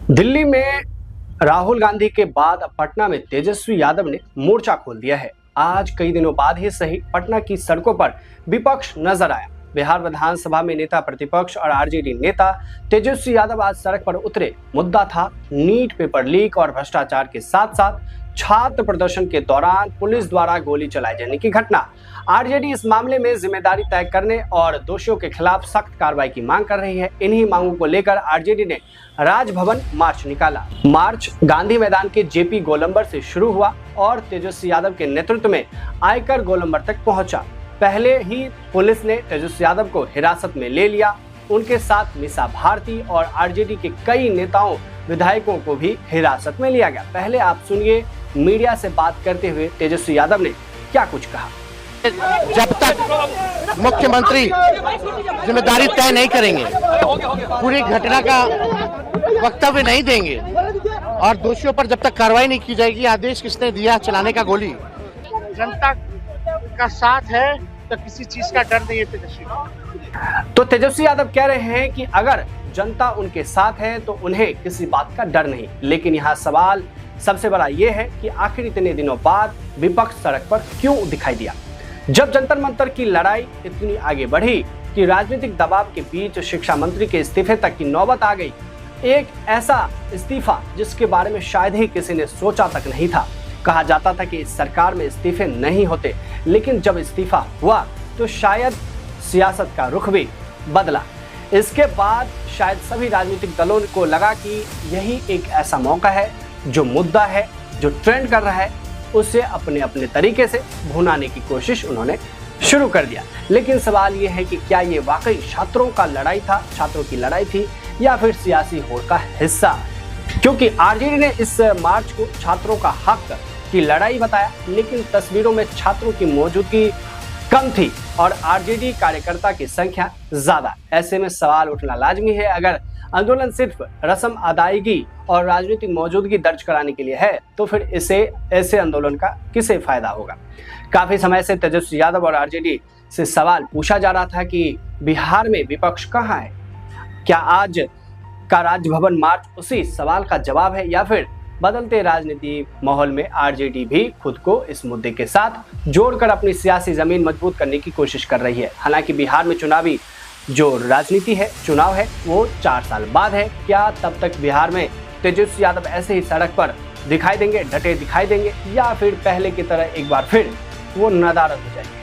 दिल्ली में राहुल गांधी के बाद अब पटना में तेजस्वी यादव ने मोर्चा खोल दिया है। आज कई दिनों बाद ही सही पटना की सड़कों पर विपक्ष नजर आया। बिहार विधानसभा में नेता प्रतिपक्ष और आरजेडी नेता तेजस्वी यादव आज सड़क पर उतरे। मुद्दा था नीट पेपर लीक और भ्रष्टाचार के साथ साथ छात्र प्रदर्शन के दौरान पुलिस द्वारा गोली चलाए जाने की घटना। आरजेडी इस मामले में जिम्मेदारी तय करने और दोषियों के खिलाफ सख्त कार्रवाई की मांग कर रही है। इन्हीं मांगों को लेकर आरजेडी ने राजभवन मार्च निकाला। मार्च गांधी मैदान के जेपी गोलंबर से शुरू हुआ और तेजस्वी यादव के नेतृत्व में आयकर गोलंबर तक पहुंचा। पहले ही पुलिस ने तेजस्वी यादव को हिरासत में ले लिया। उनके साथ मीसा भारती और आरजेडी के कई नेताओं विधायकों को भी हिरासत में लिया गया। पहले आप सुनिए मीडिया से बात करते हुए तेजस्वी यादव ने क्या कुछ कहा। जब तक मुख्यमंत्री जिम्मेदारी तय नहीं करेंगे, पूरी घटना का वक्तव्य नहीं देंगे और दोषियों पर जब तक कार्रवाई नहीं की जाएगी, आदेश किसने दिया चलाने का गोली, जनता का साथ है तो किसी चीज का डर नहीं है तेजस्वी। तो तेजस्वी यादव कह रहे हैं कि अगर जनता उनके साथ है तो उन्हें किसी बात का डर नहीं। लेकिन यहाँ सवाल सबसे बड़ा ये है कि आखिर इतने दिनों बाद विपक्ष सड़क पर क्यों दिखाई दिया। जब जंतर मंतर की लड़ाई इतनी आगे बढ़ी कि राजनीतिक दबाव के बीच शिक्षा मंत्री के इस्तीफे तक की नौबत आ गई। एक ऐसा इस्तीफा जिसके बारे में शायद ही किसी ने सोचा तक नहीं था। कहा जाता था कि इस सरकार में इस्तीफे नहीं होते, लेकिन जब इस्तीफा हुआ तो शायद सियासत का रुख भी बदला। इसके बाद शायद सभी राजनीतिक दलों को लगा कि यही एक ऐसा मौका है, जो मुद्दा है, जो ट्रेंड कर रहा है, उसे अपने अपने तरीके से भुनाने की कोशिश उन्होंने शुरू कर दिया। लेकिन सवाल ये है कि क्या ये वाकई छात्रों की लड़ाई थी या फिर सियासी होड़ का हिस्सा। क्योंकि आरजेडी ने इस मार्च को छात्रों का हक की लड़ाई बताया, लेकिन तस्वीरों में छात्रों की मौजूदगी कम थी और आरजेडी कार्यकर्ता की संख्या ज्यादा। ऐसे में सवाल उठना लाजमी है, अगर आंदोलन सिर्फ रस्म अदायगी और राजनीतिक मौजूदगी दर्ज कराने के लिए है तो फिर ऐसे आंदोलन का किसे फायदा होगा। काफी समय से तेजस्वी यादव और आरजेडी से सवाल पूछा जा रहा था कि बिहार में विपक्ष कहाँ है। क्या आज का राजभवन मार्च उसी सवाल का जवाब है या फिर बदलते राजनीतिक माहौल में आरजेडी भी खुद को इस मुद्दे के साथ जोड़कर अपनी सियासी जमीन मजबूत करने की कोशिश कर रही है। हालांकि बिहार में चुनावी जो राजनीति है, चुनाव है, वो 4 साल बाद है। क्या तब तक बिहार में तेजस्वी यादव ऐसे ही सड़क पर दिखाई देंगे, डटे दिखाई देंगे, या फिर पहले की तरह एक बार फिर वो नदारद हो जाएंगे।